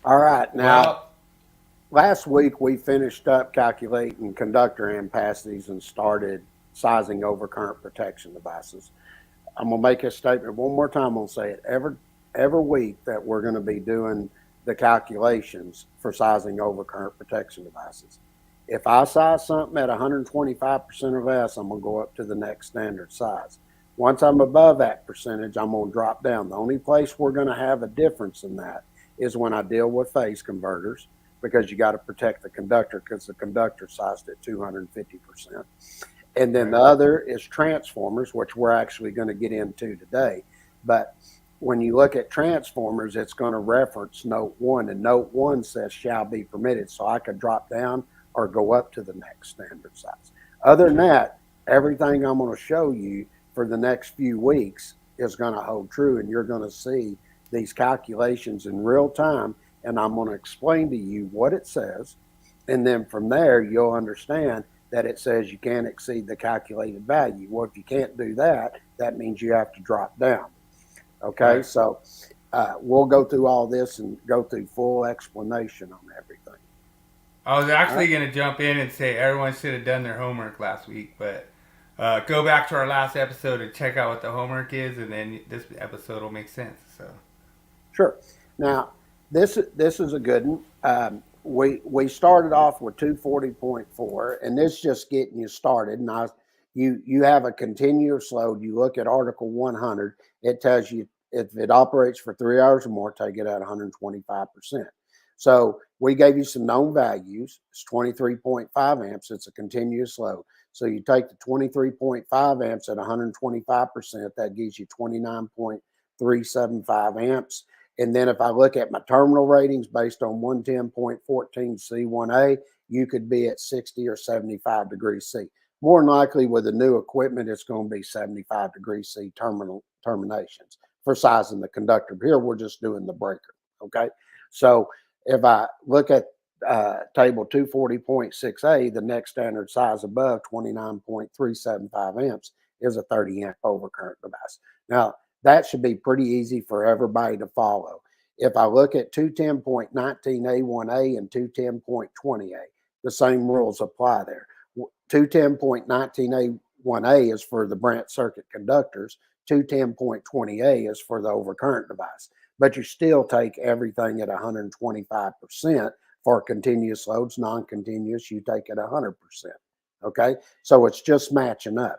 All right. Now, Well, last week we finished up calculating conductor ampacities and started sizing overcurrent protection devices. I'm gonna make a statement one more time. I'm gonna say it every week that we're gonna be doing the calculations for sizing overcurrent protection devices. If I size something at 125% or less, I'm gonna go up to the next standard size. Once I'm above that percentage, I'm gonna drop down. The only place we're gonna have a difference in that is when I deal with phase converters because you got to protect the conductor because the conductor sized at 250%. And then the right. other is transformers, which we're actually going to get into today. But when you look at transformers, it's going to reference note one, and note one says shall be permitted. So I could drop down or go up to the next standard size. Other than Sure. that, everything I'm going to show you for the next few weeks is going to hold true, and you're going to see these calculations in real time. And I'm going to explain to you what it says. And then from there, you'll understand that it says you can't exceed the calculated value. Well, if you can't do that, that means you have to drop down. Okay, Right. so we'll go through all this and go through full explanation on everything. I was All right. actually going to jump in and say everyone should have done their homework last week, but go back to our last episode and check out what the homework is, and then this episode will make sense. So, Sure. Now, this is a good one. We started off with 240.4, and this just getting you started. Now, you have a continuous load. You look at Article 100. It tells you if it operates for 3 hours or more, take it at 125%. So we gave you some known values. It's 23.5 amps. It's a continuous load. So you take the 23.5 amps at 125%. That gives you 29.375 amps. And then if I look at my terminal ratings based on 110.14 C1A, you could be at 60 or 75 degrees C. More than likely with the new equipment, it's going to be 75 degrees C terminal terminations for sizing the conductor. Here we're just doing the breaker. Okay. So if I look at table 240.6A, the next standard size above 29.375 amps is a 30 amp overcurrent device. Now, that should be pretty easy for everybody to follow. If I look at 210.19A1A and 210.20A, the same rules apply there. 210.19A1A is for the branch circuit conductors, 210.20A is for the overcurrent device. But you still take everything at 125%. For continuous loads, non continuous, you take it 100%. Okay, so it's just matching up.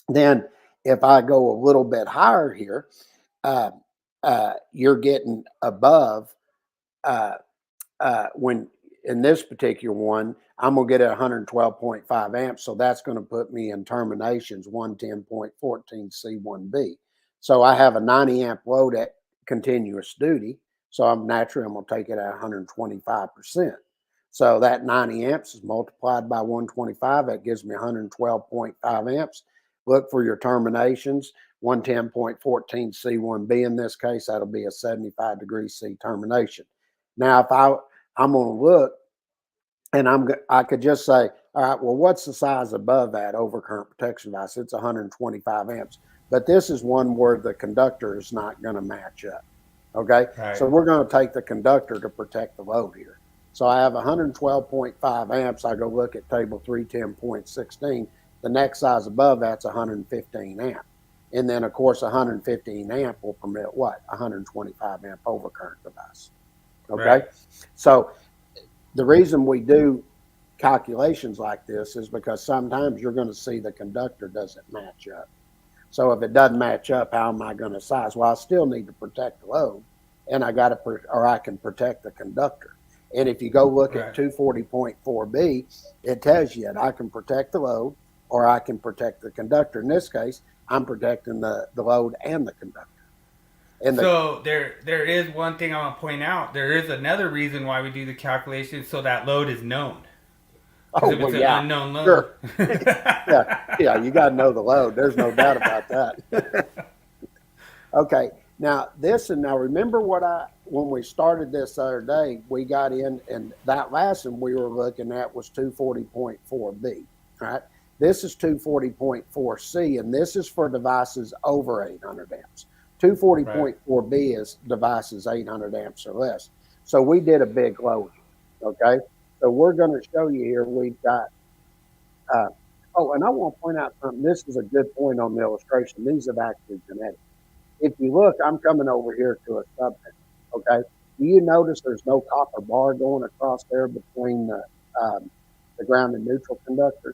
Then, if I go a little bit higher here, uh, you're getting above uh, when in this particular one, I'm going to get at 112.5 amps. So that's going to put me in terminations 110.14 C1B. So I have a 90 amp load at continuous duty. So I'm going to take it at 125%. So that 90 amps is multiplied by 125. That gives me 112.5 amps. Look for your terminations 110.14 C1B in this case. That'll be a 75 degree C termination. Now, if I'm going to look and I could just say, all right, well, what's the size above that overcurrent protection device? It's 125 amps. But this is one where the conductor is not going to match up. Okay. right. So we're going to take the conductor to protect the load here. So I have 112.5 amps. I go look at table 310.16. The next size above that's 115 amp. And then, of course, 115 amp will permit what? 125 amp overcurrent device. Okay. Right. So the reason we do calculations like this is because sometimes you're going to see the conductor doesn't match up. So if it doesn't match up, how am I going to size? Well, I still need to protect the load, and or I can protect the conductor. And if you go look at Right. 240.4B, it tells you that I can protect the load or I can protect the conductor. In this case, I'm protecting the load and the conductor. And the So there is one thing I want to point out. There is another reason why we do the calculation so that load is known. Because oh if well, it's an yeah, unknown load, sure, yeah, yeah, you got to know the load. There's no doubt about that. Okay. Now remember what I when we started this other day, we got in and that last one we were looking at was 240.4B. Right. This is 240.4C, and this is for devices over 800 amps. right, 240.4B is devices 800 amps or less. So we did a big load. Okay. So we're going to show you here. We've got, uh, oh, and I want to point out something. This is a good point on the illustration. These have actually been edited. If you look, I'm coming over here to a sub panel. Okay. Do you notice there's no copper bar going across there between the ground and neutral conductor?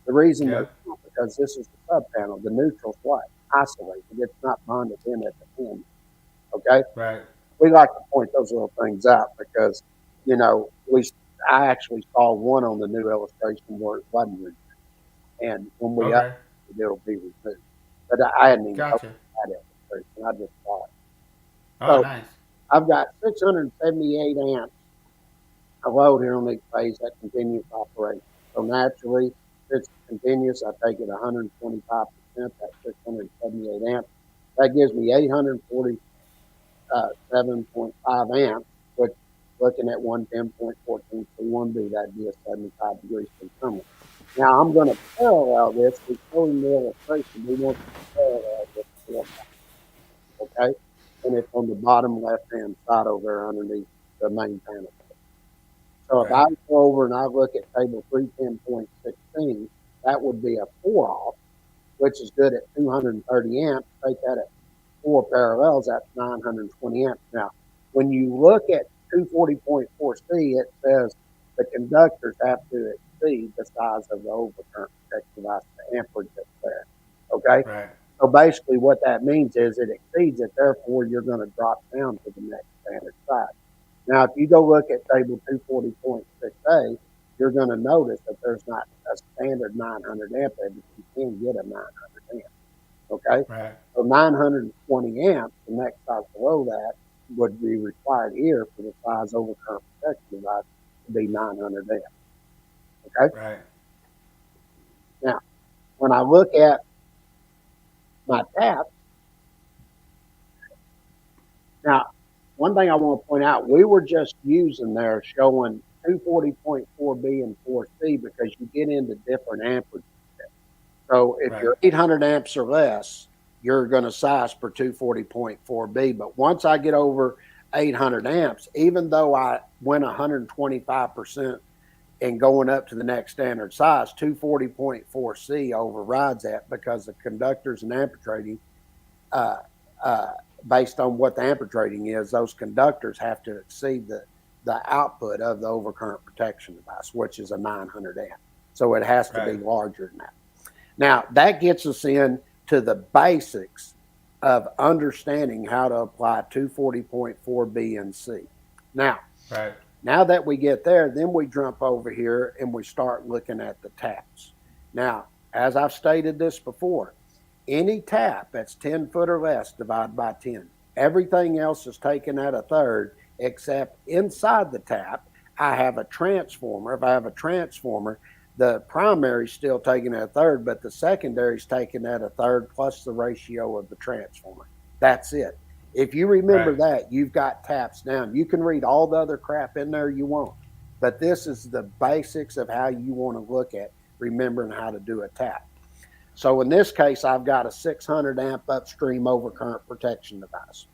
The reason Yeah. there's not, because this is the sub panel. The neutral's what? Isolated. It's not bonded in at the end. Okay. Right. We like to point those little things out because, I actually saw one on the new illustration where it wasn't removed. And when we Okay. update it, it'll be removed. But I hadn't even noticed Gotcha. that illustration. I just saw it. Oh, So nice. I've got 678 amps of load here on each phase at continuous operation. So naturally, if it's continuous, I take it 125%, that's 678 amps. That gives me 847.5 amps, which looking at 110.1431B, that'd be a 75 degrees terminal. Now I'm going to parallel this. We're showing the illustration. We want to parallel this to a panel, okay? And it's on the bottom left-hand side over there underneath the main panel. So if I go over and I look at table 310.16, that would be a 4-off, which is good at 230 amps. Take that at 4 parallels, that's 920 amps. Now, when you look at 240.4C, it says the conductors have to exceed the size of the overcurrent protection device, the amperage that's there. Okay? Right. So basically what that means is it exceeds it, therefore you're going to drop down to the next standard size. Now, if you go look at table 240.6A, you're going to notice that there's not a standard 900 amp there, but you can get a 900 amp. Okay? Right. So 920 amps, the next size below that, would be required here for the size overcurrent protection device to be 900 amps. Okay? Right. Now, when I look at my taps, now, one thing I want to point out, we were just using there showing 240.4B and 4C because you get into different amperages. So if you're 800 amps or less, you're going to size for 240.4B. But once I get over 800 amps, even though I went 125% and going up to the next standard size, 240.4C overrides that because the conductors and amperage rating, based on what the amperage rating is, those conductors have to exceed the output of the overcurrent protection device, which is a 900 amp. So it has to be larger than that. Now, that gets us into the basics of understanding how to apply 240.4B and C. Now, now that we get there, then we jump over here and we start looking at the taps. Now, as I've stated this before, any tap that's 10 foot or less, divide by 10. Everything else is taken at a third, except inside the tap, I have a transformer. If I have a transformer, the primary is still taken at a third, but the secondary is taken at a third plus the ratio of the transformer. That's it. If you remember that, you've got taps down. You can read all the other crap in there you want, but this is the basics of how you want to look at remembering how to do a tap. So in this case, I've got a 600 amp upstream overcurrent protection device.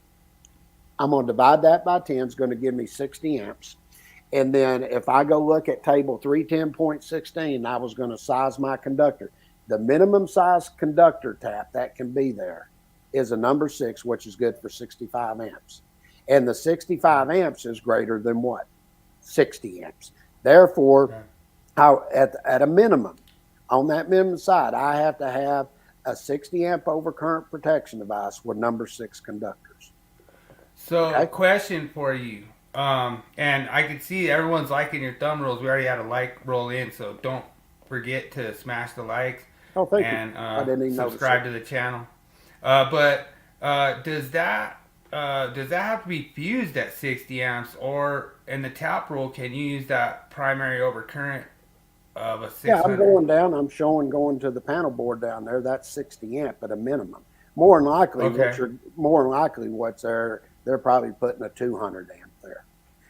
I'm going to divide that by 10. It's going to give me 60 amps. And then if I go look at table 310.16, I was going to size my conductor. The minimum size conductor tap that can be there is a number 6, which is good for 65 amps. And the 65 amps is greater than what? 60 amps. Therefore, at a minimum, on that minimum side, I have to have a 60 amp overcurrent protection device with number 6 conductors. So, question for you. And I can see everyone's liking your thumb rolls. We already had a like roll in, so don't forget to smash the likes and subscribe to the channel. But does that have to be fused at 60 amps, or in the tap roll, can you use that primary overcurrent of a 600? Yeah, I'm going down. I'm showing going to the panel board down there. That's 60 amp at a minimum. More than likely, what's there, they're probably putting a 200 amp there.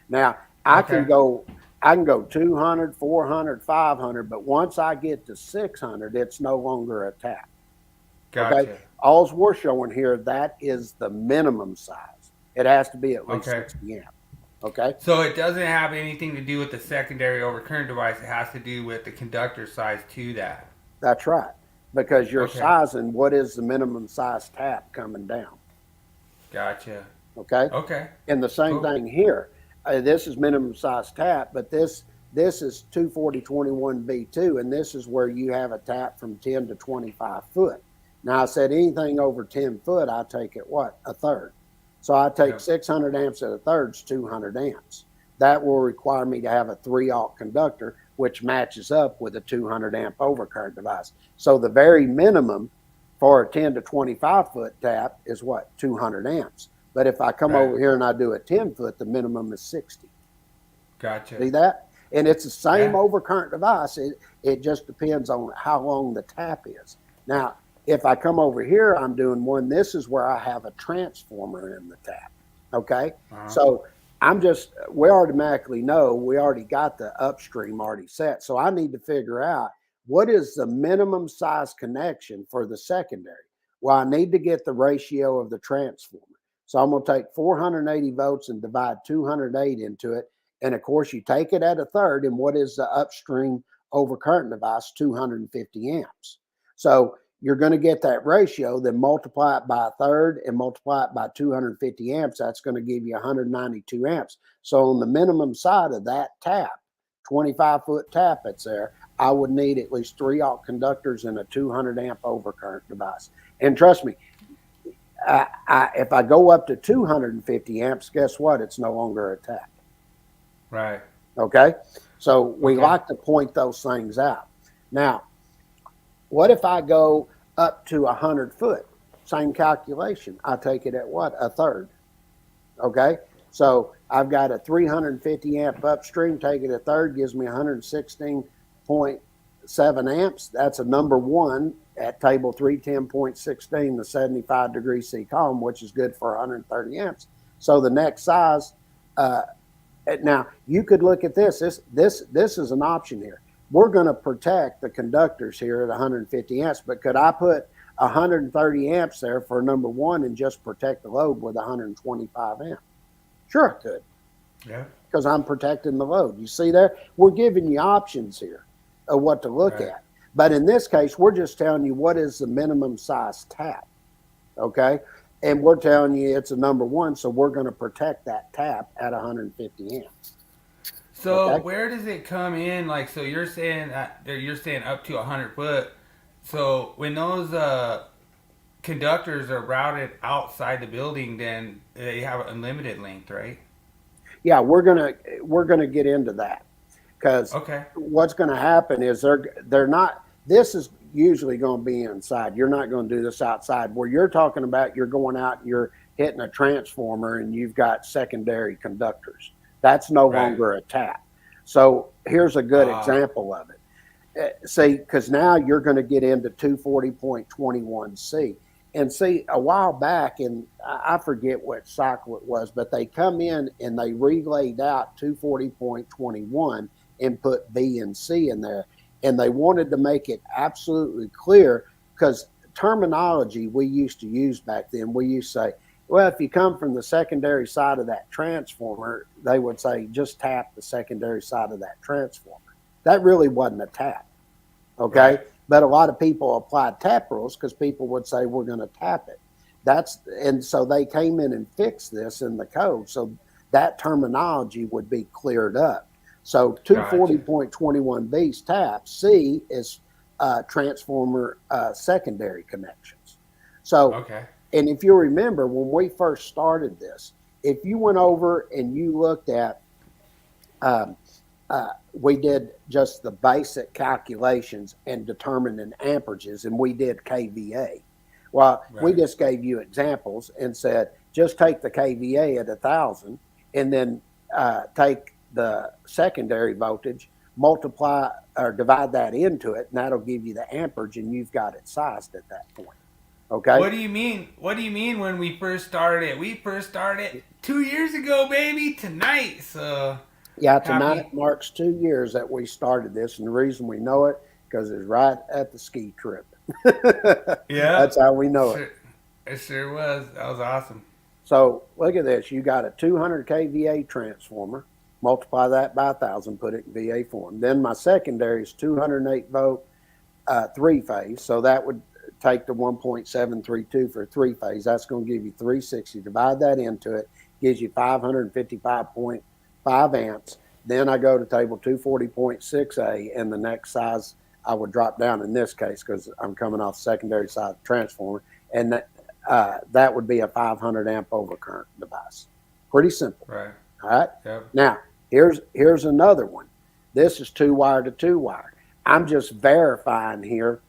Now I can go 200, 400, 500, but once I get to 600, it's no longer a tap. Gotcha. Okay? All we're showing here, that is the minimum size. It has to be at least 60 amp. Okay. So it doesn't have anything to do with the secondary overcurrent device. It has to do with the conductor size to that. That's right. Because you're Okay. sizing what is the minimum size tap coming down. Gotcha. Okay. Okay. And the same Cool. thing here. This is minimum size tap, but this is 24021B2, and this is where you have a tap from 10 to 25 foot. Now I said anything over 10 foot, I take it what? A third. So I take Yep. 600 amps at a third, 200 amps. That will require me to have a 3-aught conductor, which matches up with a 200 amp overcurrent device. So the very minimum for a 10 to 25 foot tap is what? 200 amps. But if I come Right. over here and I do a 10 foot, the minimum is 60. Gotcha. See that? And it's the same Yeah. overcurrent device. It just depends on how long the tap is. Now, if I come over here, I'm doing one. This is where I have a transformer in the tap. Okay. Uh-huh. So we automatically know we already got the upstream already set. So I need to figure out what is the minimum size connection for the secondary. Well, I need to get the ratio of the transformer. So I'm going to take 480 volts and divide 208 into it. And of course, you take it at a third. And what is the upstream overcurrent device? 250 amps. So you're going to get that ratio, then multiply it by a third and multiply it by 250 amps. That's going to give you 192 amps. So on the minimum side of that tap, 25-foot tap that's there, I would need at least 3-aught conductors and a 200 amp overcurrent device. And trust me, if I go up to 250 amps, guess what? It's no longer a tap. Right. Okay. So we like to point those things out. Now, what if I go up to 100 foot? Same calculation. I take it at what? A third. Okay. So I've got a 350 amp upstream, take it a third, gives me 116.7 amps. That's a number one at table 310.16, the 75 C column, which is good for 130 amps. So the next size, now you could look at this. This is an option here. We're going to protect the conductors here at 150 amps, but could I put 130 amps there for number one and just protect the load with 125 amps? Sure, I could. Yeah. Because I'm protecting the load. You see there? We're giving you options here of what to look at. But in this case, we're just telling you what is the minimum size tap. Okay? And we're telling you it's a number one, so we're going to protect that tap at 150 amps. So where does it come in? Like, so you're saying up to 100 foot. So when those conductors are routed outside the building, then they have unlimited length, right? Yeah, we're gonna get into that because what's going to happen is they're not. This is usually going to be inside. You're not going to do this outside. Where you're talking about, you're going out and you're hitting a transformer and you've got secondary conductors. That's no longer a tap. So here's a good example of it. See, because now you're going to get into 240.21C. And see, a while back, and I forget what cycle it was, but they come in and they relayed out 240.21 and put B and C in there. And they wanted to make it absolutely clear because terminology we used to use back then, we used to say, well, if you come from the secondary side of that transformer, they would say just tap the secondary side of that transformer. That really wasn't a tap. Okay. Right. But a lot of people applied tap rules because people would say we're going to tap it. And so they came in and fixed this in the code. So that terminology would be cleared up. So 240.21B's tap, C is transformer secondary connections. So and if you remember, when we first started this, if you went over and you looked at, we did just the basic calculations and determined in amperages, and we did KVA. Well, we just gave you examples and said, just take the KVA at 1,000 and then take the secondary voltage, multiply or divide that into it, and that'll give you the amperage, and you've got it sized at that point. Okay. What do you mean? What do you mean when we first started? We first started 2 years ago, baby. Tonight, so yeah, tonight marks 2 years that we started this, and the reason we know it because it's right at the ski trip. Yeah, that's how we know it. It sure was. That was awesome. So look at this. You got a 200 kVA transformer. Multiply that by 1,000, put it in VA form. Then my secondary is 208 volt three phase. So that would take the 1.732 for three phase. That's going to give you 360. Divide that into it, gives you 555.5 amps. Then I go to table 240.6A, and the next size I would drop down in this case because I'm coming off secondary side of the transformer, and that would be a 500 amp overcurrent device. Pretty simple. Right. All right. Yep. Now, here's another one. This is 2-wire to 2-wire. I'm just verifying here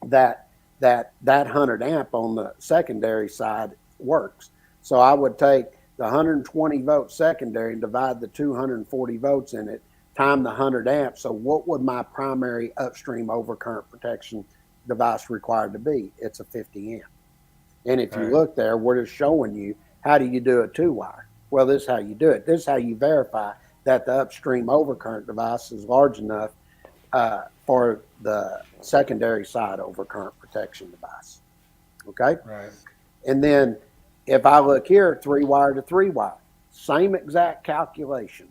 that 100 amp on the secondary side works. So I would take the 120 volt secondary and divide the 240 volts in it, time the 100 amps. So what would my primary upstream overcurrent protection device required to be? It's a 50 amp. And if you look there, we're just showing you how do you do a 2-wire. Well, this is how you do it. This is how you verify that the upstream overcurrent device is large enough for the secondary side overcurrent protection device. Okay? Right. And then if I look here, 3-wire to 3-wire, same exact calculation.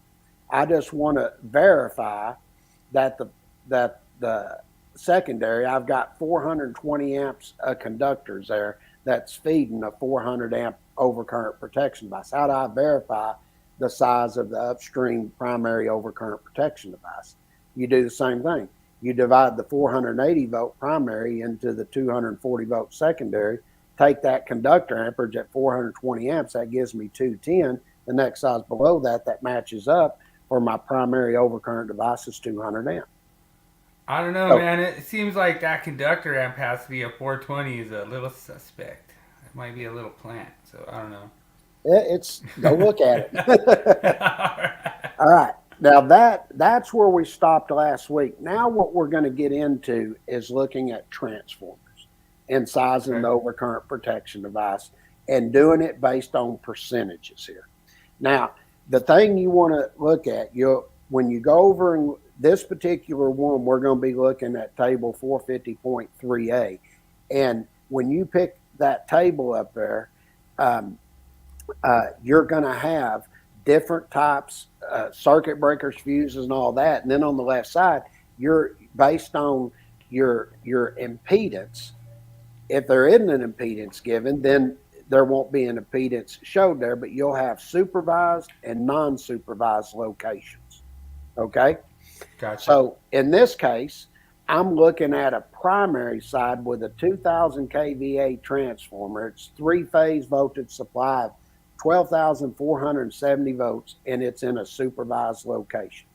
I just want to verify that the secondary, I've got 420 amps of conductors there that's feeding a 400 amp overcurrent protection device. How do I verify the size of the upstream primary overcurrent protection device? You do the same thing. You divide the 480 volt primary into the 240 volt secondary, take that conductor amperage at 420 amps, that gives me 210. The next size below that matches up for my primary overcurrent device is 200 amp. I don't know, man. It seems like that conductor amp has to be a 420 is a little suspect. It might be a little plant, so I don't know. Go look at it. All right. Now that's where we stopped last week. Now what we're going to get into is looking at transformers and sizing the overcurrent protection device and doing it based on percentages here. Now, the thing you want to look at, when you go over in this particular one, we're going to be looking at table 450.3A. And when you pick that table up there, you're going to have different types, circuit breakers, fuses, and all that. And then on the left side, you're based on your impedance. If there isn't an impedance given, then there won't be an impedance showed there, but you'll have supervised and non-supervised locations. Okay? Gotcha. So in this case, I'm looking at a primary side with a 2,000 kVA transformer. It's 3-phase voltage supply of 12,470 volts, and it's in a supervised location.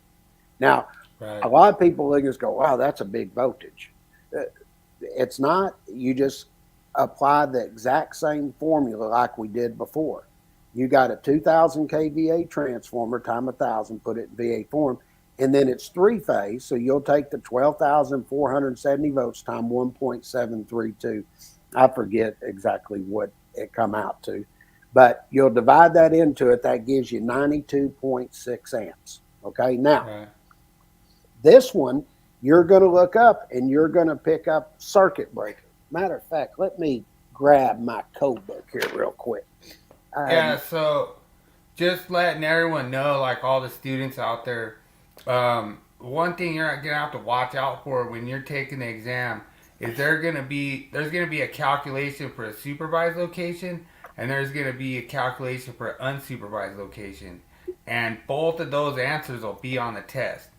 Now, a lot of people look and go, wow, that's a big voltage. It's not. You just apply the exact same formula like we did before. You got a 2,000 kVA transformer, time 1,000, put it in VA form, and then it's 3-phase, so you'll take the 12,470 volts time 1.732. I forget exactly what it come out to, but you'll divide that into it. That gives you 92.6 amps. Okay, now, this one, you're going to look up and you're going to pick up circuit breaker. Matter of fact, let me grab my code book here real quick. So just letting everyone know, like all the students out there, one thing you're going to have to watch out for when you're taking the exam is there's going to be a calculation for a supervised location, and there's going to be a calculation for an unsupervised location. And both of those answers will be on the test.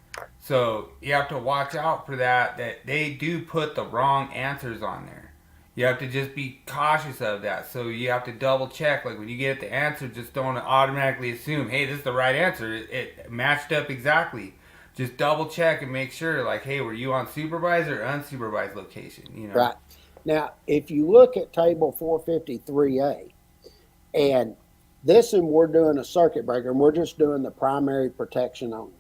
So you have to watch out for that they do put the wrong answers on there. You have to just be cautious of that. So you have to double check. Like when you get the answer, just don't automatically assume, hey, this is the right answer. It matched up exactly. Just double check and make sure, like, hey, were you on supervised or unsupervised location? You know? Right. Now, if you look at table 453A, and this one we're doing a circuit breaker, and we're just doing the primary protection only.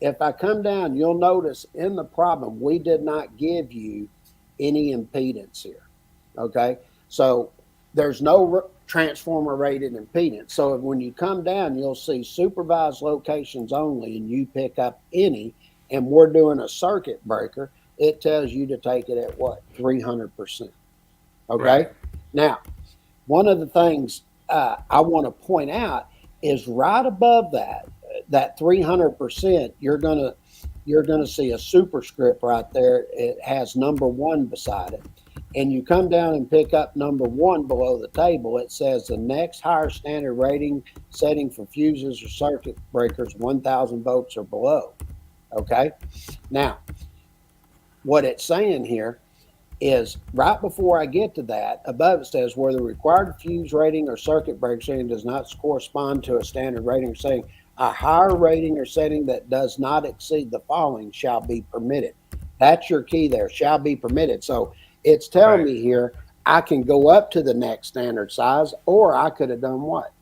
If I come down, you'll notice in the problem, we did not give you any impedance here, okay? So there's no transformer rated impedance. So when you come down, you'll see supervised locations only, and you pick up any, and we're doing a circuit breaker, it tells you to take it at what? 300%, okay? Right. Now, one of the things I want to point out is right above that 300%. You're gonna see a superscript right there. It has number 1 beside it, and you come down and pick up number 1 below the table. It says the next higher standard rating setting for fuses or circuit breakers 1,000 volts or below. Okay, now what it's saying here is right before I get to that, above it says where the required fuse rating or circuit breaker setting does not correspond to a standard rating or setting, a higher rating or setting that does not exceed the following shall be permitted. That's your key there, shall be permitted. So it's telling me here I can go up to the next standard size, or I could have done what?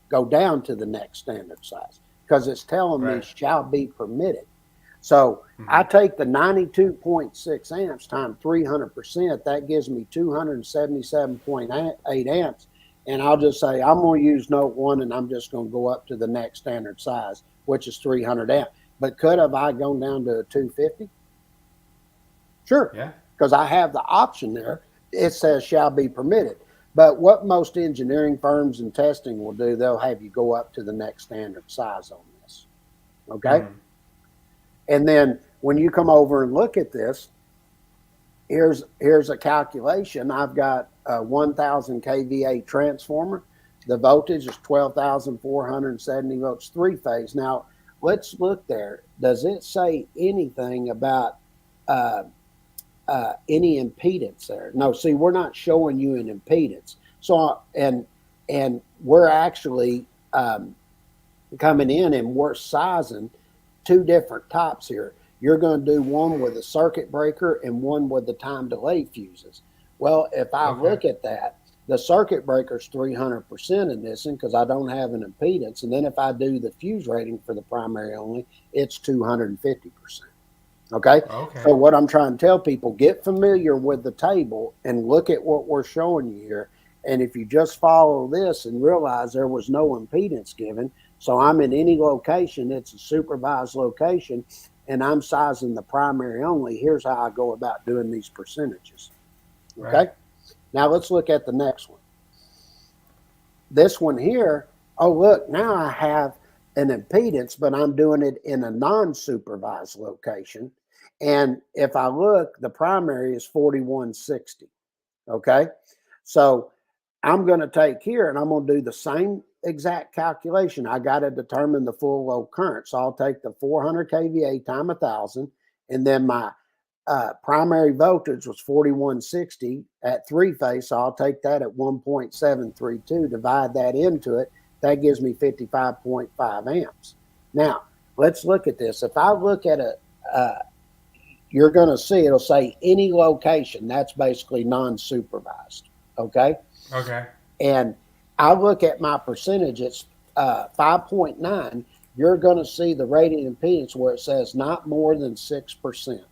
Go down to the next standard size, because it's telling me shall be permitted. So I take the 92.6 amps times 300%. That gives me 277.8 amps. And I'll just say I'm going to use note 1, and I'm just going to go up to the next standard size, which is 300 amp. But could have I gone down to a 250? Sure. Yeah. Because I have the option there. It says shall be permitted. But what most engineering firms and testing will do, they'll have you go up to the next standard size on this. Okay? And then when you come over and look at this, here's a calculation. I've got a 1,000 kVA transformer. The voltage is 12,470 volts, 3-phase. Now, let's look there. Does it say anything about any impedance there? No, see, we're not showing you an impedance. So, and we're actually coming in and we're sizing 2 different types here. You're going to do one with a circuit breaker and one with the time delay fuses. Well, if I look at that, the circuit breaker is 300% in this one because I don't have an impedance. And then if I do the fuse rating for the primary only, it's 250%. Okay? So what I'm trying to tell people, get familiar with the table and look at what we're showing you here. And if you just follow this and realize there was no impedance given, so I'm in any location, it's a supervised location, and I'm sizing the primary only. Here's how I go about doing these percentages. Okay? Now let's look at the next one. This one here, oh, look, now I have an impedance, but I'm doing it in a non-supervised location. And if I look, the primary is 4160. Okay? So I'm going to take here and I'm going to do the same exact calculation. I got to determine the full load current. So I'll take the 400 kVA times 1,000, and then my primary voltage was 4160 at 3-phase. So I'll take that at 1.732, divide that into it. That gives me 55.5 amps. Now, let's look at this. If I look at you're going to see it'll say any location. That's basically non-supervised. Okay? Okay. And I look at my percentage, it's 5.9. You're going to see the rated impedance where it says not more than 6%.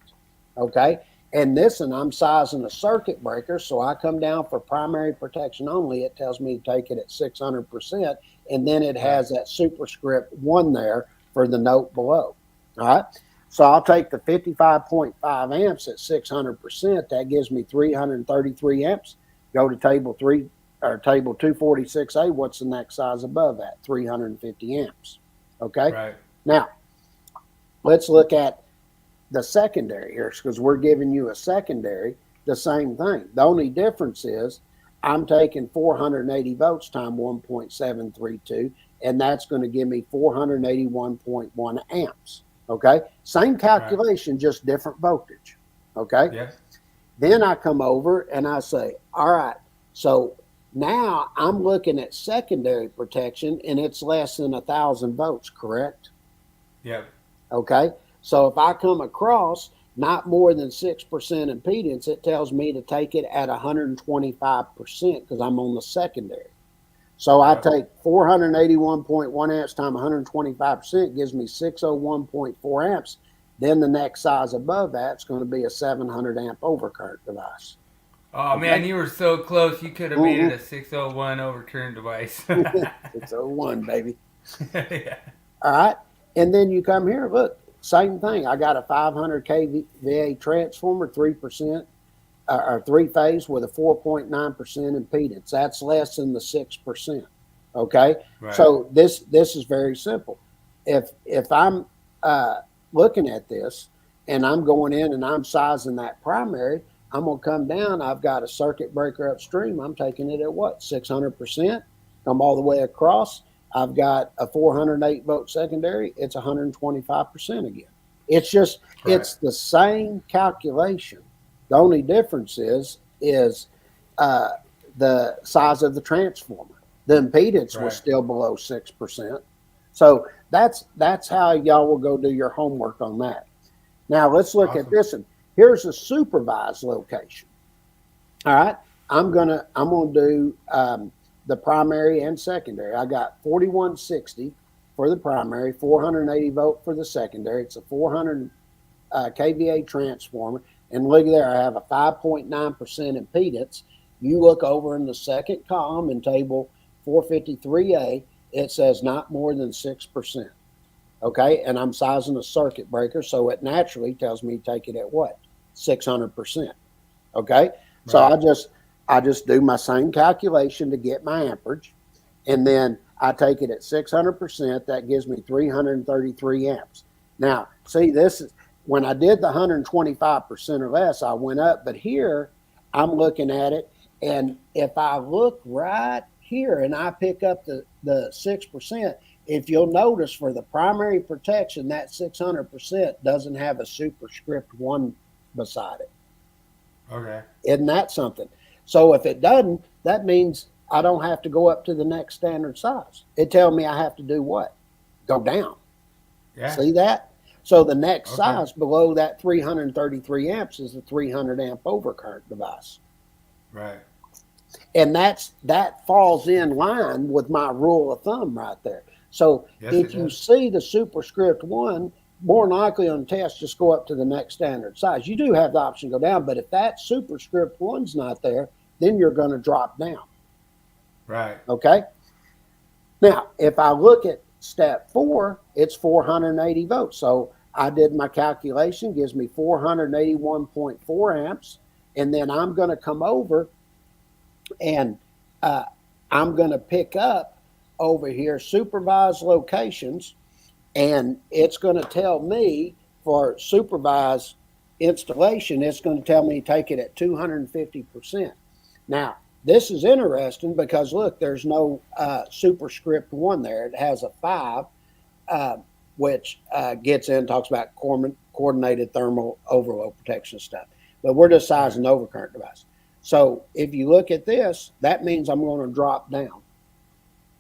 Okay. And this, and I'm sizing a circuit breaker. So I come down for primary protection only. It tells me to take it at 600%. And then it has that superscript 1 there for the note below. All right. So I'll take the 55.5 amps at 600%. That gives me 333 amps. Go to table 246A. What's the next size above that? 350 amps. Okay. Right. Now, let's look at the secondary here, because we're giving you a secondary, the same thing. The only difference is I'm taking 480 volts times 1.732, and that's going to give me 481.1 amps. Okay. Same calculation, just different voltage. Okay. Yeah. Then I come over and I say, all right, so now I'm looking at secondary protection and it's less than 1,000 volts, correct? Yep. Okay. So if I come across not more than 6% impedance, it tells me to take it at 125% because I'm on the secondary. So I take 481.1 amps times 125%, gives me 601.4 amps. Then the next size above that's going to be a 700 amp overcurrent device. Oh, okay. Man, you were so close. You could have made it a 601 overcurrent device. 601, baby. Yeah. All right. And then you come here, look, same thing. I got a 500 kVA transformer, 3%, or 3-phase with a 4.9% impedance. That's less than the 6%. Okay. Right. So this is very simple. If I'm looking at this and I'm going in and I'm sizing that primary, I'm going to come down. I've got a circuit breaker upstream. I'm taking it at what? 600%. Come all the way across. I've got a 408 volt secondary. It's 125% again. It's just, Right. it's the same calculation. The only difference is uh, the size of the transformer. The impedance was still below 6%. So that's how y'all will go do your homework on that. Now let's look at this one. Here's a supervised location. All right, I'm gonna do the primary and secondary. I got 4160 for the primary, 480 volt for the secondary. It's a 400 kVA transformer, and look there, I have a 5.9% impedance. You look over in the second column in table 453A, it says not more than 6%. Okay, and I'm sizing a circuit breaker, so it naturally tells me take it at what? 600%. Okay, so I just do my same calculation to get my amperage, and then I take it at 600%. That gives me 333 amps. Now, see, this is when I did the 125% or less, I went up, but here I'm looking at it, and if I look right here and I pick up the 6%, if you'll notice for the primary protection, that 600% doesn't have a superscript 1 beside it. Okay. Isn't that something? So if it doesn't, that means I don't have to go up to the next standard size. It tells me I have to do what? Go down. Yeah. See that? So the next size below that 333 amps is the 300 amp overcurrent device. Right. And that falls in line with my rule of thumb right there. So if you see the superscript 1, more than likely on the test, just go up to the next standard size. You do have the option to go down, but if that superscript 1's not there, then you're going to drop down. Right. Okay. Now, if I look at step 4, it's 480 volts. So I did my calculation, gives me 481.4 amps. And then I'm going to come over and I'm going to pick up over here supervised locations, and it's going to tell me for supervised installation, it's going to tell me take it at 250%. Now, this is interesting because look, there's no superscript 1 there. It has a 5, which gets in, talks about coordinated thermal overload protection stuff. But we're just sizing an overcurrent device. So if you look at this, that means I'm going to drop down.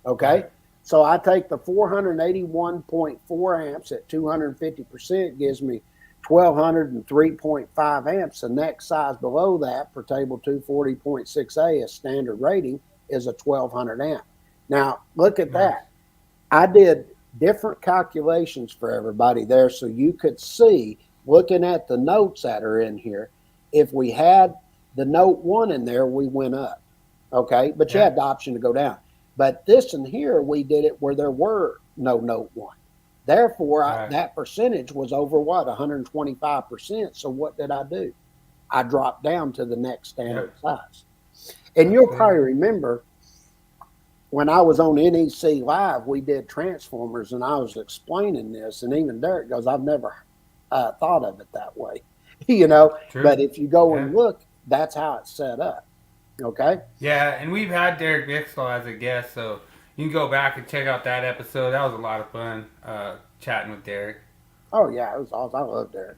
Okay. Right. So I take the 481.4 amps at 250%, gives me 1203.5 amps. The next size below that for table 240.6A, a standard rating, is a 1200 amp. Now look at that. I did different calculations for everybody there so you could see, looking at the notes that are in here, if we had the note 1 in there, we went up. Okay, but you had the option to go down. But this in here, we did it where there were no note 1. Therefore, that percentage was over what? 125%. So what did I do? I dropped down to the next standard size. And you'll probably remember when I was on NEC Live, we did transformers, and I was explaining this, and even Derek goes, I've never thought of it that way. You know, True. But if you go and look, that's how it's set up. Okay. Yeah, and we've had Derek Bixel as a guest, so you can go back and check out that episode. That was a lot of fun chatting with Derek. Oh yeah, it was awesome. I love Derek.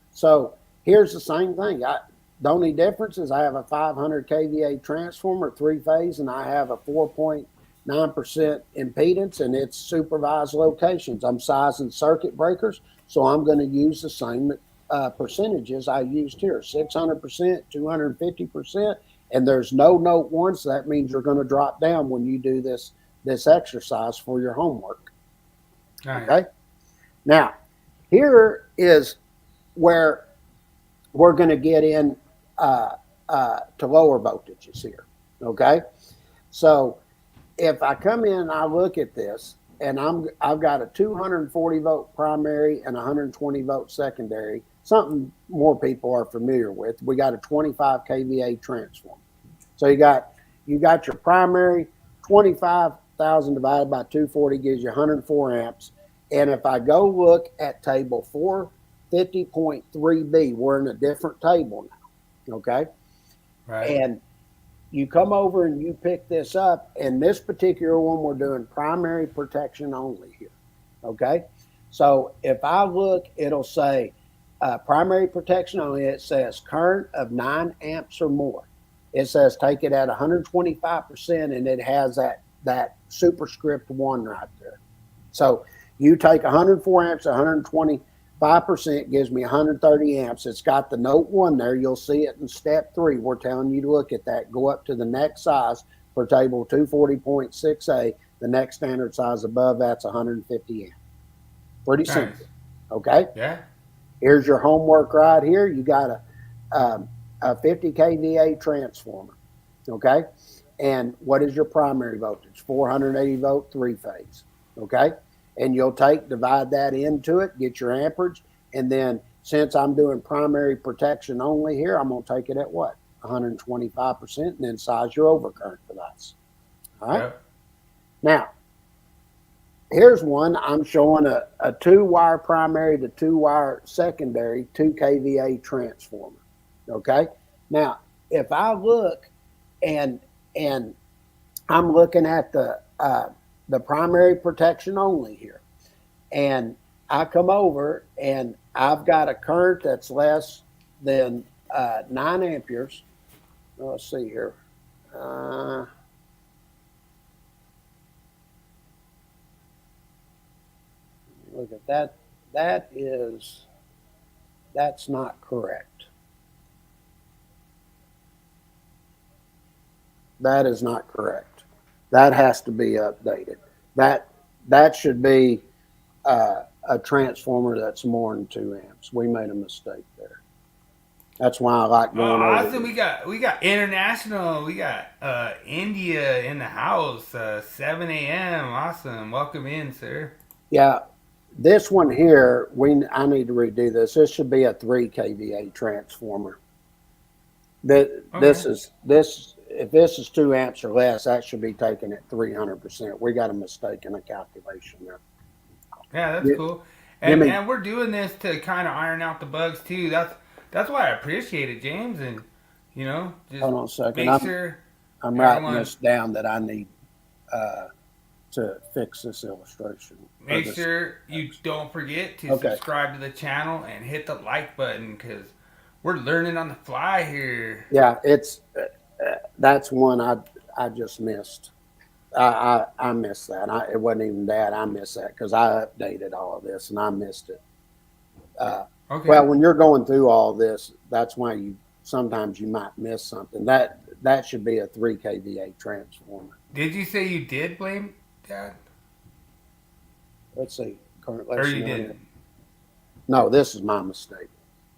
So here's the same thing. The only difference is I have a 500 kVA transformer, 3-phase, and I have a 4.9% impedance, and it's supervised locations. I'm sizing circuit breakers, so I'm going to use the same percentages I used here: 600%, 250%. And there's no note 1, so that means you're going to drop down when you do this exercise for your homework. Right. Okay. Now, here is where we're going to get in to lower voltages here. Okay. So if I come in and I look at this, and I've got a 240 volt primary and 120 volt secondary, something more people are familiar with. We got a 25 kVA transformer. So you got your primary 25 2,000 divided by 240 gives you 104 amps. And if I go look at table 450.3b, we're in a different table now, okay? Right. And you come over and you pick this up, and this particular one, we're doing primary protection only here, okay? So if I look, it'll say primary protection only. It says current of 9 amps or more. It says take it at 125%, and it has that superscript 1 right there. So you take 104 amps, 125% gives me 130 amps. It's got the note 1 there. You'll see it in step 3. We're telling you to look at that. Go up to the next size for table 240.6a. The next standard size above that's 150 amps. Pretty simple. Okay? Yeah. Here's your homework right here. You got a 50 kVA transformer. Okay? And what is your primary voltage? 480 volt 3-phase. Okay? And you'll divide that into it, get your amperage, and then since I'm doing primary protection only here, I'm going to take it at what? 125%, and then size your overcurrent device. All right? Yep. Now, here's one. I'm showing a 2-wire primary to 2-wire secondary 2 kVA transformer. Okay? Now, if I look and I'm looking at the primary protection only here, and I come over and I've got a current that's less than 9 amperes. Let's see here. Look at that. That's not correct. That is not correct. That has to be updated. That should be a transformer that's more than 2 amps. We made a mistake there. That's why I like going over. Awesome. We got international. We got India in the house. 7 a.m. Awesome. Welcome in, sir. Yeah. This one here, I need to redo this. This should be a 3 kVA transformer. If this is 2 amps or less, that should be taken at 300%. We got a mistake in the calculation there. Yeah, that's cool. And we're doing this to kind of iron out the bugs too. That's why I appreciate it, James. And just hold on a second. Make sure I'm writing this down that I need to fix this illustration. Make sure you don't forget to subscribe to the channel and hit the like button because we're learning on the fly here. Yeah, that's one I just missed. I missed that. It wasn't even that. I missed that because I updated all of this and I missed it. Well, when you're going through all this, that's why sometimes you might miss something. That should be a 3 kVA transformer. Did you say you did blame Dad? Let's see. Or you didn't? No, this is my mistake.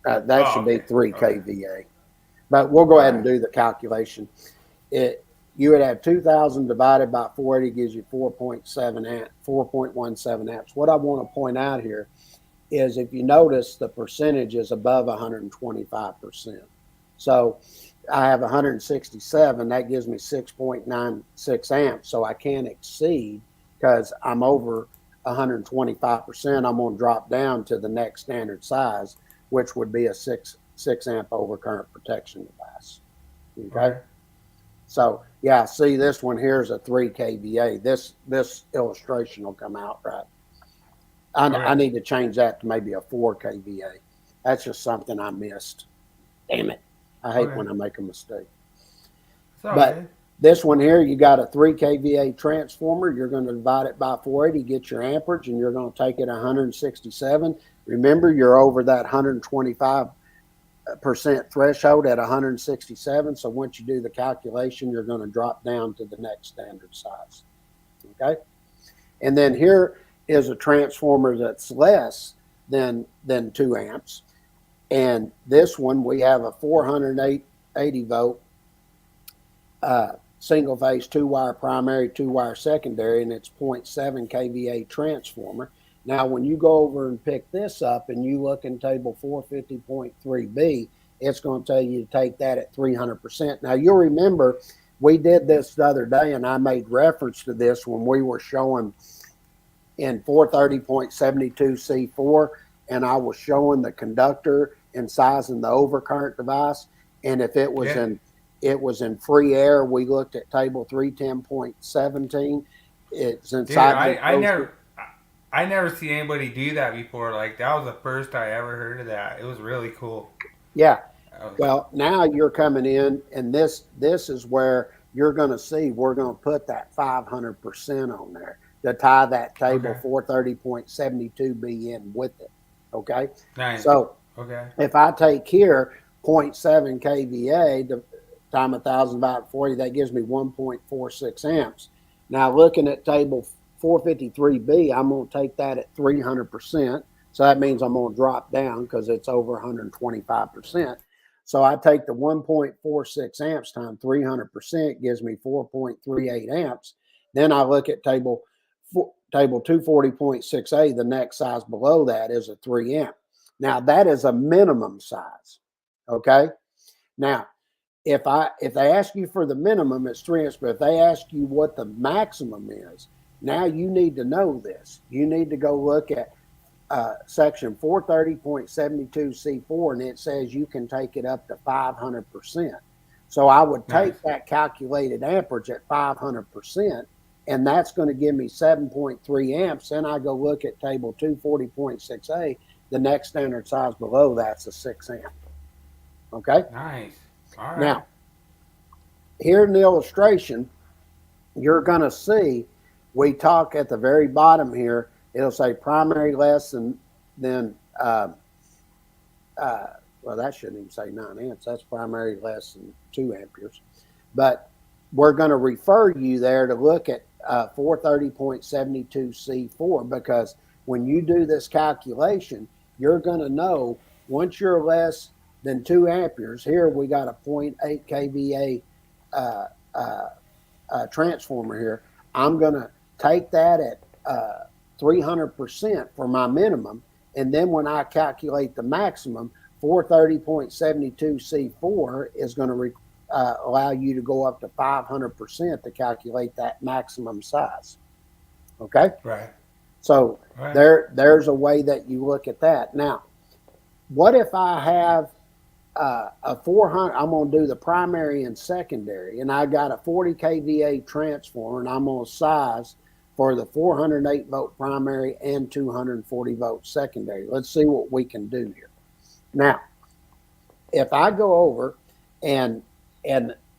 That should be 3 kVA. But we'll go ahead and do the calculation. You would have 2,000 divided by 480 gives you 4.17 amps. What I want to point out here is if you notice the percentage is above 125%. So I have 167, that gives me 6.96 amps. So I can't exceed because I'm over 125%. I'm going to drop down to the next standard size, which would be a 6 amp overcurrent protection device. Okay. So yeah, see this one here is a 3 kVA. This illustration will come out right. I need to change that to maybe a 4 kVA. That's just something I missed. Damn it. I hate when I make a mistake. But this one here, you got a 3 kVA transformer. You're going to divide it by 480, get your amperage, and you're going to take it 167. Remember, you're over that 125% threshold at 167. So once you do the calculation, you're going to drop down to the next standard size. Okay. And then here is a transformer that's less than 2 amps. And this one, we have a 480 volt single phase 2-wire primary, 2-wire secondary, and it's 0.7 kVA transformer. Now, when you go over and pick this up and you look in table 450.3b, it's going to tell you to take that at 300%. Now, you'll remember we did this the other day, and I made reference to this when we were showing in 430.72C4, and I was showing the conductor and sizing the overcurrent device. And if it was in free air, we looked at table 310.17. It's inside. Dude, I never see anybody do that before. Like, that was the first I ever heard of that. It was really cool. Yeah. Well, now you're coming in, and this is where you're going to see we're going to put that 500% on there to tie that table 430.72B in with it. Okay. Nice. So if I take here 0.7 kVA to time 1,000 watt 40, that gives me 1.46 amps. Now looking at table 453B, I'm going to take that at 300%. So that means I'm going to drop down because it's over 125%. So I take the 1.46 amps times 300% gives me 4.38 amps. Then I look at table 240.6A, the next size below that is a 3 amp. Now that is a minimum size. Okay. Now, if they ask you for the minimum, it's 3 amps, but if they ask you what the maximum is, now you need to know this. You need to go look at section 430.72C4, and it says you can take it up to 500%. So I would take that calculated amperage at 500%, and that's going to give me 7.3 amps. Then I go look at table 240.6A, the next standard size below that's a 6 amp. Okay? Nice. All right. Now, here in the illustration, you're going to see, we talk at the very bottom here, it'll say primary less than well, that shouldn't even say 9 amps. That's primary less than 2 amperes. But we're going to refer you there to look at 430.72C4, because when you do this calculation, you're going to know once you're less than 2 amperes, here we got a 0.8 kVA transformer here. I'm going to take that at 300% for my minimum. And then when I calculate the maximum, 430.72C4 is going to allow you to go up to 500% to calculate that maximum size. Okay? Right. So there's a way that you look at that. Now, what if I have a 400, I'm going to do the primary and secondary, and I got a 40 kVA transformer, and I'm going to size for the 408 volt primary and 240 volt secondary. Let's see what we can do here. Now, if I go over and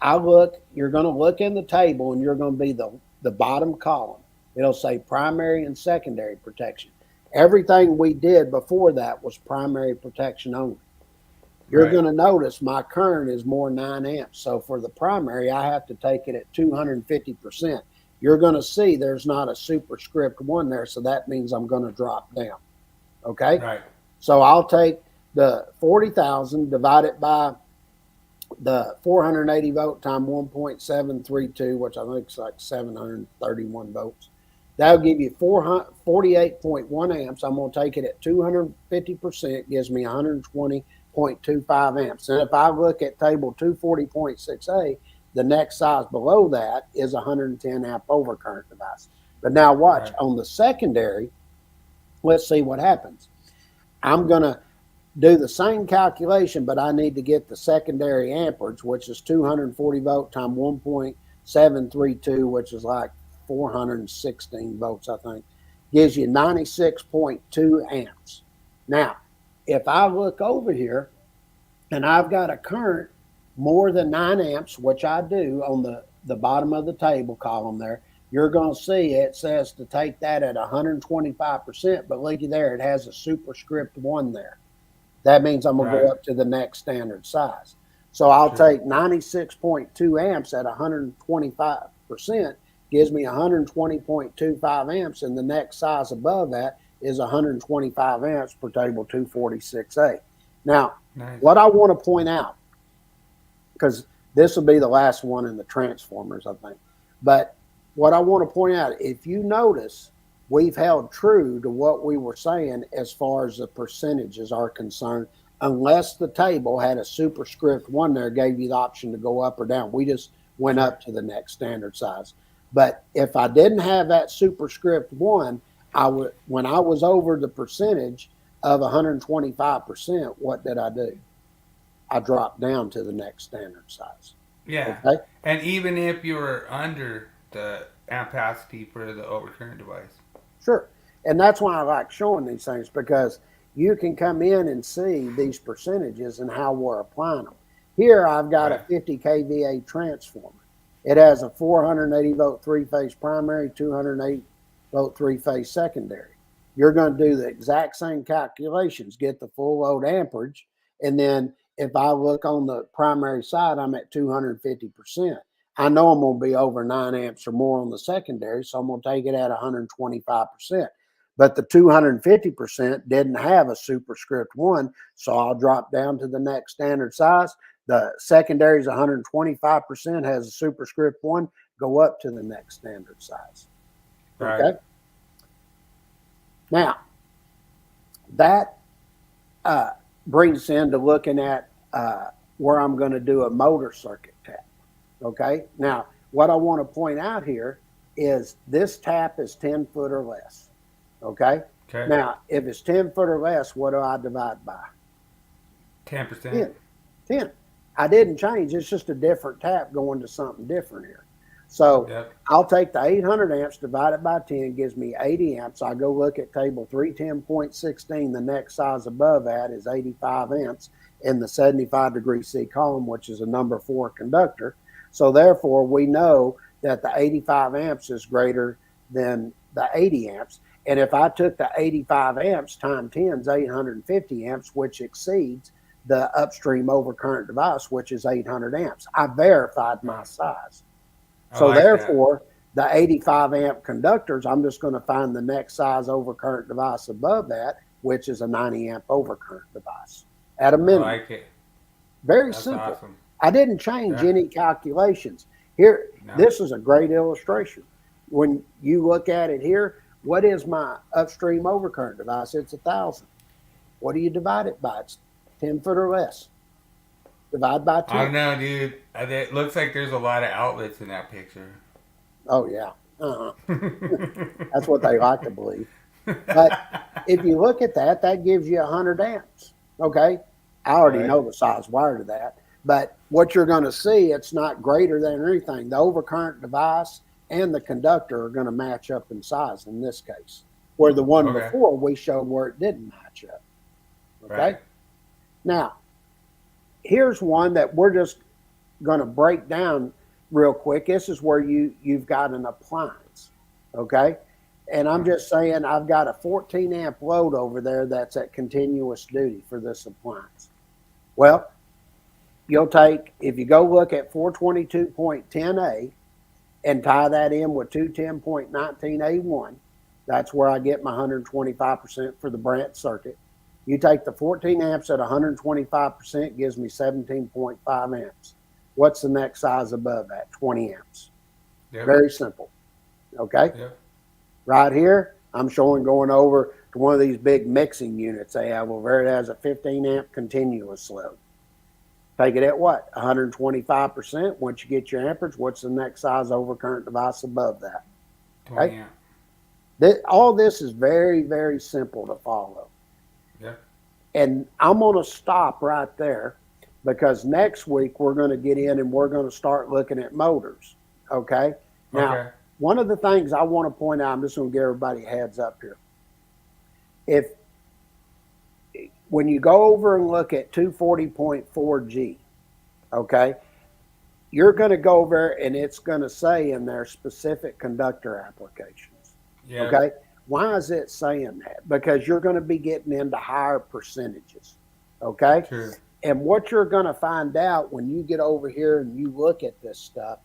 I look, you're going to look in the table, and you're going to be the bottom column. It'll say primary and secondary protection. Everything we did before that was primary protection only. You're going to notice my current is more 9 amps. So for the primary, I have to take it at 250%. You're going to see there's not a superscript 1 there, so that means I'm going to drop down. Okay? Right. So I'll take the 40,000, divide it by the 480 volt times 1.732, which I think is like 731 volts. That'll give you 48.1 amps. I'm going to take it at 250%, gives me 120.25 amps. And if I look at table 240.6A, the next size below that is a 110 amp overcurrent device. But now watch, on the secondary, let's see what happens. I'm going to do the same calculation, but I need to get the secondary amperage, which is 240 volt times 1.732, which is like 416 volts, I think. Gives you 96.2 amps. Now, if I look over here and I've got a current more than 9 amps, which I do on the bottom of the table column there, you're going to see it says to take that at 125%, but looky there, it has a superscript 1 there. That means I'm going to go up to the next standard size. So I'll take 96.2 amps at 125%, gives me 120.25 amps, and the next size above that is 125 amps per table 246A. Now, what I want to point out, because this will be the last one in the transformers, I think, but what I want to point out, if you notice, we've held true to what we were saying as far as the percentages are concerned, unless the table had a superscript 1 there, gave you the option to go up or down. We went up to the next standard size. But if I didn't have that superscript 1, when I was over the percentage of 125%, what did I do? I dropped down to the next standard size. Yeah. Okay. And even if you were under the ampacity for the overcurrent device. Sure. And that's why I like showing these things, because you can come in and see these percentages and how we're applying them. Here I've got a 50 kVA transformer. It has a 480 volt three-phase primary, 280 volt three-phase secondary. You're going to do the exact same calculations, get the full load amperage, and then if I look on the primary side, I'm at 250%. I know I'm going to be over 9 amps or more on the secondary, so I'm going to take it at 125%. But the 250% didn't have a superscript 1, so I'll drop down to the next standard size. The secondary is 125%, has a superscript 1, go up to the next standard size. Right. Okay? Now, that brings us into looking at where I'm going to do a motor circuit tap. Okay? Now, what I want to point out here is this tap is 10 foot or less. Okay? Now, if it's 10 foot or less, what do I divide by? 10%. 10. I didn't change. It's just a different tap going to something different here. So I'll take the 800 amps divided by 10, gives me 80 amps. I go look at table 310.16. The next size above that is 85 amps in the 75 degree C column, which is a number 4 conductor. So therefore, we know that the 85 amps is greater than the 80 amps. And if I took the 85 amps times 10 is 850 amps, which exceeds the upstream overcurrent device, which is 800 amps. I verified my size. So like therefore, the 85 amp conductors, I'm just going to find the next size overcurrent device above that, which is a 90 amp overcurrent device at a minimum. I like it. Very simple. Awesome. I didn't change any calculations. Here, this is a great illustration. When you look at it here, what is my upstream overcurrent device? It's 1,000. What do you divide it by? It's 10 foot or less. Divide by 10. I don't know, dude. It looks like there's a lot of outlets in that picture. Oh, yeah. That's what they like to believe. But if you look at that, that gives you 100 amps. Okay? I already know the size wire to that. But what you're going to see, it's not greater than anything. The overcurrent device and the conductor are going to match up in size in this case. Where the one before, we showed where it didn't match up. Okay? Now, here's one that we're just going to break down real quick. This is where you've got an appliance, okay? And I'm just saying I've got a 14 amp load over there that's at continuous duty for this appliance. Well, you'll take, if you go look at 422.10A and tie that in with 210.19A1, that's where I get my 125% for the branch circuit. You take the 14 amps at 125%, gives me 17.5 amps. What's the next size above that? 20 amps. Very simple. Okay? Right here, I'm showing going over to one of these big mixing units they have over there. It has a 15 amp continuous load. Take it at what? 125%. Once you get your amperage, what's the next size overcurrent device above that? 20 amp. All this is very, very simple to follow. And I'm going to stop right there because next week we're going to get in and we're going to start looking at motors. Okay? Now, one of the things I want to point out, I'm just going to give everybody a heads up here. When you go over and look at 240.4G, okay, you're going to go over and it's going to say in there specific conductor applications. Okay? Why is it saying that? Because you're going to be getting into higher percentages, okay? Sure. And what you're going to find out when you get over here and you look at this stuff,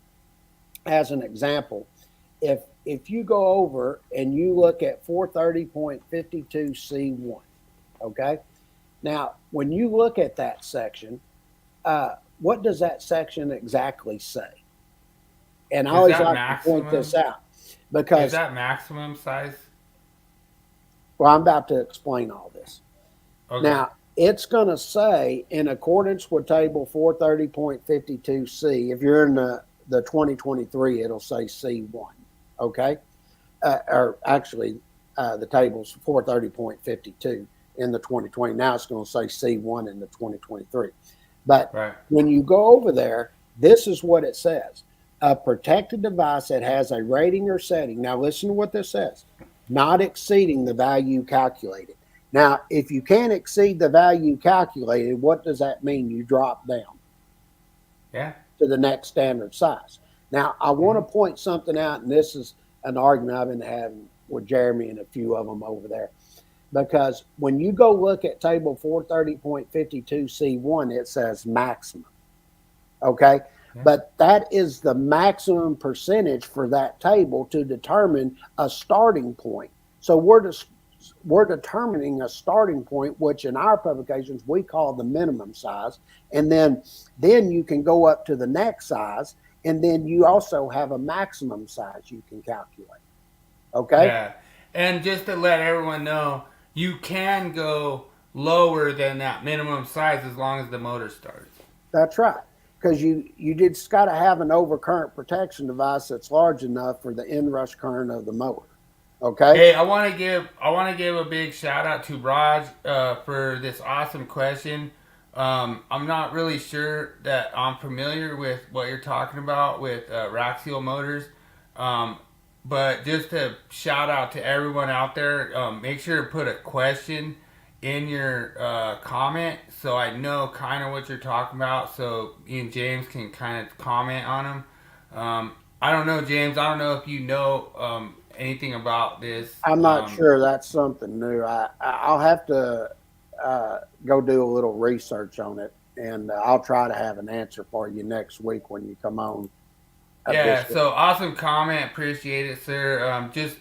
as an example, if you go over and you look at 430.52C1, okay? Now, when you look at that section, what does that section exactly say? And I always like to point this out because... Is that maximum size? Well, I'm about to explain all this. Now, it's going to say, in accordance with table 430.52C, if you're in the the 2023, it'll say C1. Okay. Or actually, the table's 430.52 in the 2020. Now it's going to say C1 in the 2023. But when you go over there, this is what it says. A protected device that has a rating or setting. Now listen to what this says. Not exceeding the value calculated. Now, if you can't exceed the value calculated, what does that mean? You drop down to the next standard size. Now, I want to point something out, and this is an argument I've been having with Jeremy and a few of them over there. Because when you go look at table 430.52C1, it says maximum. Okay? But that is the maximum percentage for that table to determine a starting point. So we're determining a starting point, which in our publications we call the minimum size. And then you can go up to the next size. And then you also have a maximum size you can calculate. Okay? Yeah. And just to let everyone know, you can go lower than that minimum size as long as the motor starts. That's right. Because you just got to have an overcurrent protection device that's large enough for the inrush current of the motor. Okay. Hey, I want to give a big shout out to Raj for this awesome question. I'm not really sure that I'm familiar with what you're talking about with rack seal motors, but just to shout out to everyone out there, make sure to put a question in your comment so I know kind of what you're talking about, so me and James can kind of comment on them. I don't know, James. I don't know if you know anything about this. I'm not sure. That's something new. I'll have to go do a little research on it, and I'll try to have an answer for you next week when you come on. Yeah, so awesome comment. Appreciate it, sir. Just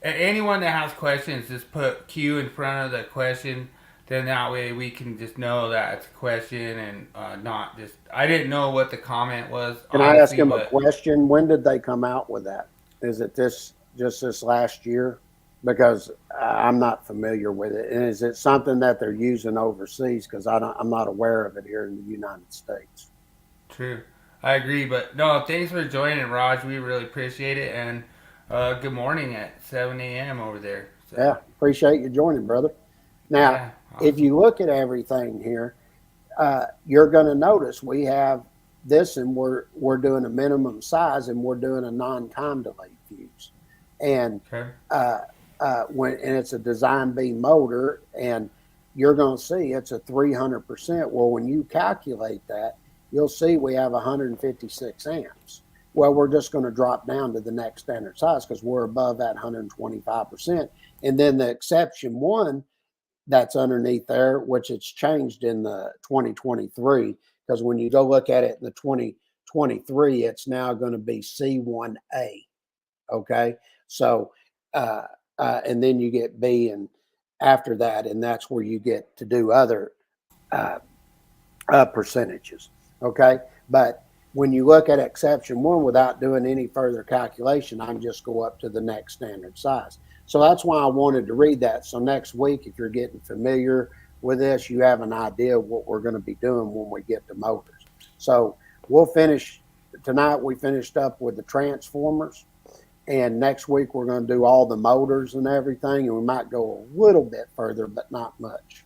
anyone that has questions, just put Q in front of the question. Then that way we can just know that it's a question and not just. I didn't know what the comment was. Can I ask him a question? When did they come out with that? Is it just this last year? Because I'm not familiar with it. And is it something that they're using overseas? Because I'm not aware of it here in the United States. True. I agree. But no, thanks for joining, Raj. We really appreciate it. And good morning at 7 a.m. over there. So. Yeah, appreciate you joining, brother. Now, awesome. If you look at everything here, you're going to notice we have this, and we're doing a minimum size, and we're doing a non-time delay fuse. And and it's a design B motor, and you're going to see it's a 300%. Well, when you calculate that, you'll see we have 156 amps. Well, we're just going to drop down to the next standard size because we're above that 125%. And then the exception one that's underneath there, which it's changed in the 2023, because when you go look at it in the 2023, it's now going to be C1A. Okay. So, and then you get B and after that, and that's where you get to do other percentages. Okay. But when you look at exception one without doing any further calculation, I can just go up to the next standard size. So that's why I wanted to read that. So next week, if you're getting familiar with this, you have an idea of what we're going to be doing when we get to motors. So we'll finish tonight. We finished up with the transformers. And next week, we're going to do all the motors and everything. And we might go a little bit further, but not much.